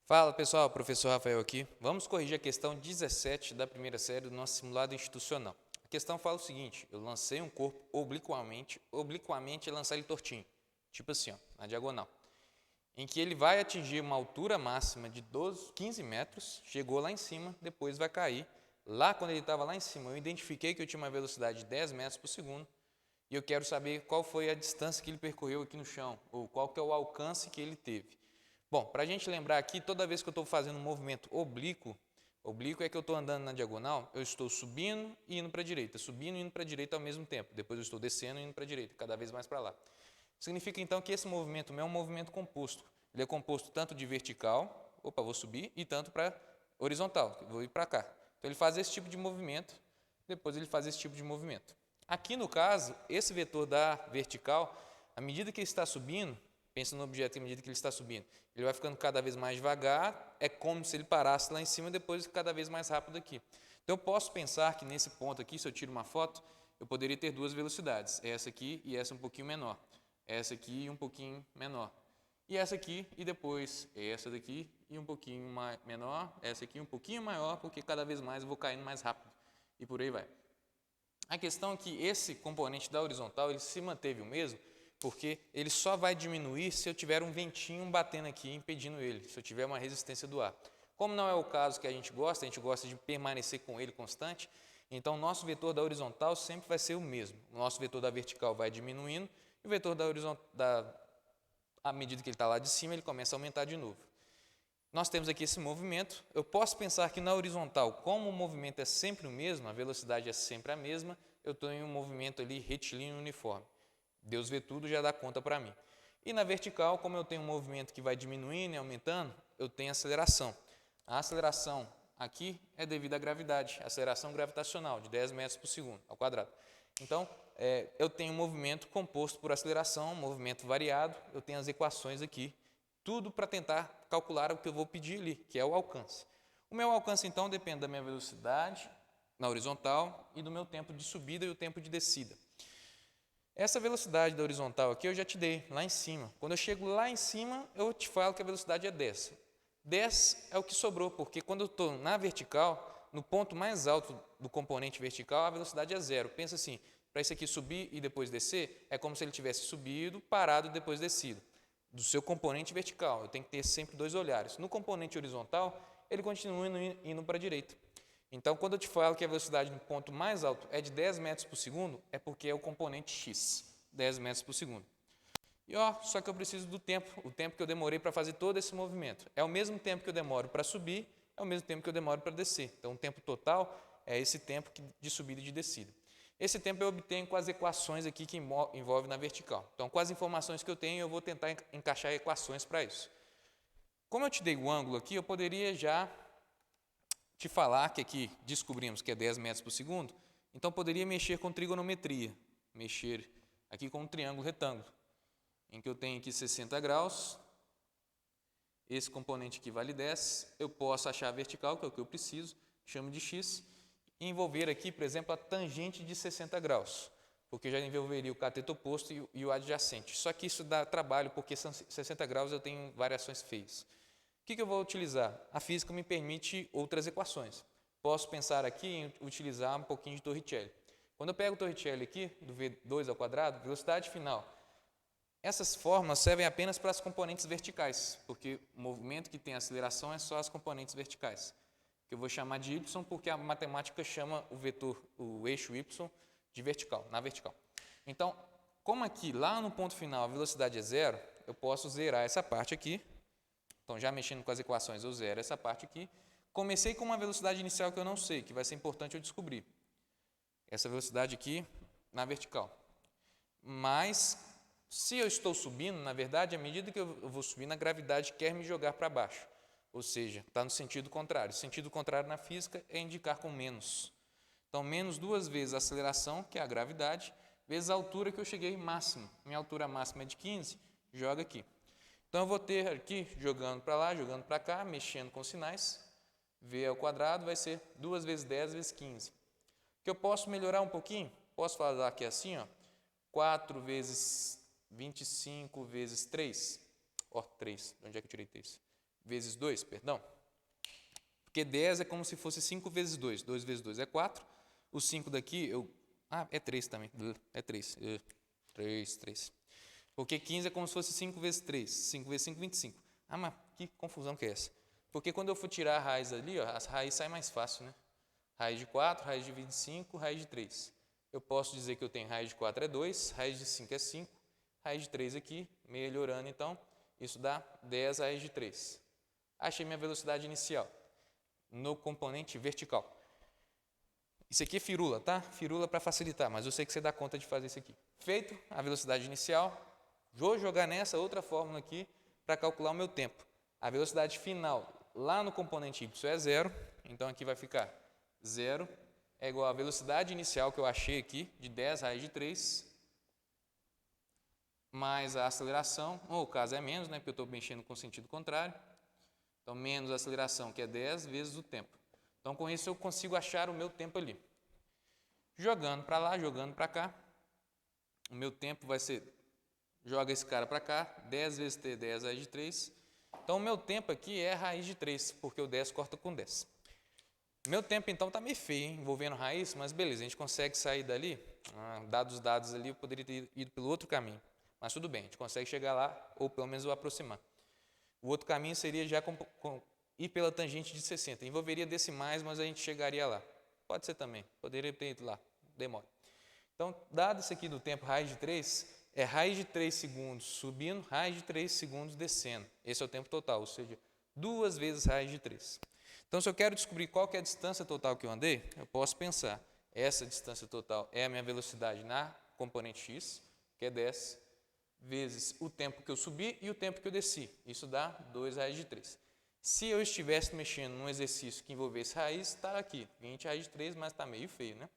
Fala pessoal, professor Rafael aqui. Vamos corrigir a questão 17 da primeira série do nosso simulado institucional. A questão fala o seguinte: eu lancei um corpo obliquamente é lançar ele tortinho, tipo assim, ó, na diagonal, em que ele vai atingir uma altura máxima de 15 metros, chegou lá em cima, depois vai cair. Lá, quando ele estava lá em cima, eu identifiquei que eu tinha uma velocidade de 10 metros por segundo e eu quero saber qual foi a distância que ele percorreu aqui no chão, ou qual que é o alcance que ele teve. Bom, para a gente lembrar aqui, toda vez que eu estou fazendo um movimento oblíquo é que eu estou andando na diagonal, eu estou subindo e indo para a direita, subindo e indo para a direita ao mesmo tempo. Depois eu estou descendo e indo para a direita, cada vez mais para lá. Significa então que esse movimento meu é um movimento composto. Ele é composto tanto de vertical, vou subir, e tanto para horizontal, vou ir para cá. Então ele faz esse tipo de movimento, depois ele faz esse tipo de movimento. Aqui no caso, esse vetor da vertical, à medida que ele está subindo, pensa no objeto à medida que ele está subindo, ele vai ficando cada vez mais devagar, é como se ele parasse lá em cima e depois cada vez mais rápido aqui. Então eu posso pensar que nesse ponto aqui, se eu tiro uma foto, eu poderia ter duas velocidades, essa aqui e essa um pouquinho menor, essa aqui e um pouquinho menor, e essa aqui e depois essa daqui e um pouquinho menor, essa aqui um pouquinho maior, porque cada vez mais eu vou caindo mais rápido e por aí vai. A questão é que esse componente da horizontal ele se manteve o mesmo, porque ele só vai diminuir se eu tiver um ventinho batendo aqui impedindo ele, se eu tiver uma resistência do ar. Como não é o caso que a gente gosta de permanecer com ele constante, então o nosso vetor da horizontal sempre vai ser o mesmo. O nosso vetor da vertical vai diminuindo e o vetor da horizontal, à medida que ele está lá de cima, ele começa a aumentar de novo. Nós temos aqui esse movimento, eu posso pensar que na horizontal, como o movimento é sempre o mesmo, a velocidade é sempre a mesma, eu estou em um movimento ali retilíneo uniforme. Deus vê tudo, já dá conta para mim. E na vertical, como eu tenho um movimento que vai diminuindo e aumentando, eu tenho aceleração. A aceleração aqui é devido à gravidade, aceleração gravitacional de 10 metros por segundo ao quadrado. Então, eu tenho um movimento composto por aceleração, um movimento variado, eu tenho as equações aqui, tudo para tentar calcular o que eu vou pedir ali, que é o alcance. O meu alcance, então, depende da minha velocidade na horizontal e do meu tempo de subida e o tempo de descida. Essa velocidade da horizontal aqui eu já te dei, lá em cima. Quando eu chego lá em cima, eu te falo que a velocidade é 10. 10 é o que sobrou, porque quando eu estou na vertical, no ponto mais alto do componente vertical, a velocidade é 0. Pensa assim, para esse aqui subir e depois descer, é como se ele tivesse subido, parado e depois descido. Do seu componente vertical, eu tenho que ter sempre dois olhares. No componente horizontal, ele continua indo para a direita. Então, quando eu te falo que a velocidade no ponto mais alto é de 10 metros por segundo, é porque é o componente x, 10 metros por segundo. E só que eu preciso do tempo, o tempo que eu demorei para fazer todo esse movimento. É o mesmo tempo que eu demoro para subir, é o mesmo tempo que eu demoro para descer. Então, o tempo total é esse tempo de subida e de descida. Esse tempo eu obtenho com as equações aqui que envolvem na vertical. Então, com as informações que eu tenho, eu vou tentar encaixar equações para isso. Como eu te dei o ângulo aqui, eu poderia já te falar que aqui descobrimos que é 10 metros por segundo, então poderia mexer com trigonometria, mexer aqui com um triângulo retângulo, em que eu tenho aqui 60 graus, esse componente aqui vale 10, eu posso achar a vertical, que é o que eu preciso, chamo de x, e envolver aqui, por exemplo, a tangente de 60 graus, porque já envolveria o cateto oposto e o adjacente. Só que isso dá trabalho, porque são 60 graus eu tenho variações feias. O que eu vou utilizar? A física me permite outras equações. Posso pensar aqui em utilizar um pouquinho de Torricelli. Quando eu pego o Torricelli aqui, do V2 ao quadrado, velocidade final. Essas fórmulas servem apenas para as componentes verticais, porque o movimento que tem aceleração é só as componentes verticais. Que eu vou chamar de y, porque a matemática chama o vetor, o eixo y, de vertical, na vertical. Então, como aqui, lá no ponto final, a velocidade é zero, eu posso zerar essa parte aqui. Então, já mexendo com as equações, eu zero essa parte aqui. Comecei com uma velocidade inicial que eu não sei, que vai ser importante eu descobrir. Essa velocidade aqui na vertical. Mas, se eu estou subindo, na verdade, à medida que eu vou subindo, a gravidade quer me jogar para baixo. Ou seja, está no sentido contrário. O sentido contrário na física é indicar com menos. Então, menos duas vezes a aceleração, que é a gravidade, vezes a altura que eu cheguei máximo. Minha altura máxima é de 15, joga aqui. Então, eu vou ter aqui, jogando para lá, jogando para cá, mexendo com sinais. V ao quadrado vai ser 2 vezes 10 vezes 15. Que eu posso melhorar um pouquinho? Posso falar aqui assim, 4 vezes 25 vezes 3. 3, onde é que eu tirei 3? vezes 2, perdão. Porque 10 é como se fosse 5 vezes 2. 2 vezes 2 é 4. O 5 daqui, é 3 também. É 3. 3. Porque 15 é como se fosse 5 vezes 3. 5 vezes 5, 25. Mas que confusão que é essa? Porque quando eu for tirar a raiz ali, ó, as raízes saem mais fácil, né? Raiz de 4, raiz de 25, raiz de 3. Eu posso dizer que eu tenho raiz de 4 é 2, raiz de 5 é 5, raiz de 3 aqui, melhorando então, isso dá 10 raiz de 3. Achei minha velocidade inicial no componente vertical. Isso aqui é firula, tá? Firula para facilitar, mas eu sei que você dá conta de fazer isso aqui. Feito a velocidade inicial, vou jogar nessa outra fórmula aqui para calcular o meu tempo. A velocidade final lá no componente y é 0, então aqui vai ficar 0 é igual à velocidade inicial que eu achei aqui, de 10 raiz de 3, mais a aceleração, ou o caso é menos, né, porque eu estou mexendo com o sentido contrário. Então, menos a aceleração, que é 10 vezes o tempo. Então, com isso, eu consigo achar o meu tempo ali. Jogando para lá, jogando para cá, o meu tempo vai ser, joga esse cara para cá, 10 vezes t, 10 raiz de 3. Então, o meu tempo aqui é raiz de 3, porque o 10 corta com 10. Meu tempo, então, está meio feio, hein, envolvendo raiz, mas beleza, a gente consegue sair dali. Dados os dados ali, eu poderia ter ido pelo outro caminho. Mas tudo bem, a gente consegue chegar lá, ou pelo menos o aproximar. O outro caminho seria já ir pela tangente de 60. Envolveria decimais, mas a gente chegaria lá. Pode ser também, poderia ter ido lá, demora. Então, dado isso aqui do tempo raiz de 3, é raiz de 3 segundos subindo, raiz de 3 segundos descendo. Esse é o tempo total, ou seja, 2 vezes raiz de 3. Então, se eu quero descobrir qual que é a distância total que eu andei, eu posso pensar, essa distância total é a minha velocidade na componente x, que é 10, vezes o tempo que eu subi e o tempo que eu desci. Isso dá 2 raiz de 3. Se eu estivesse mexendo num exercício que envolvesse raiz, está aqui, 20 raiz de 3, mas está meio feio, né?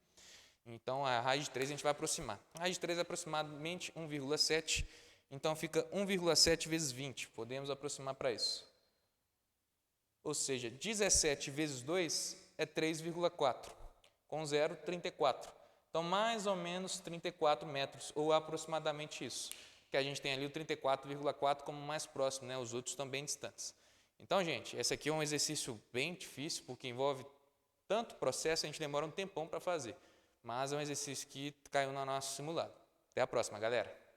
Então, a raiz de 3 a gente vai aproximar. A raiz de 3 é aproximadamente 1,7, então fica 1,7 vezes 20. Podemos aproximar para isso. Ou seja, 17 vezes 2 é 3,4. Com 0, 34. Então, mais ou menos 34 metros, ou aproximadamente isso. Que a gente tem ali o 34,4 como mais próximo, né? Os outros estão bem distantes. Então, gente, esse aqui é um exercício bem difícil, porque envolve tanto processo, a gente demora um tempão para fazer. Mas é um exercício que caiu no nosso simulado. Até a próxima, galera!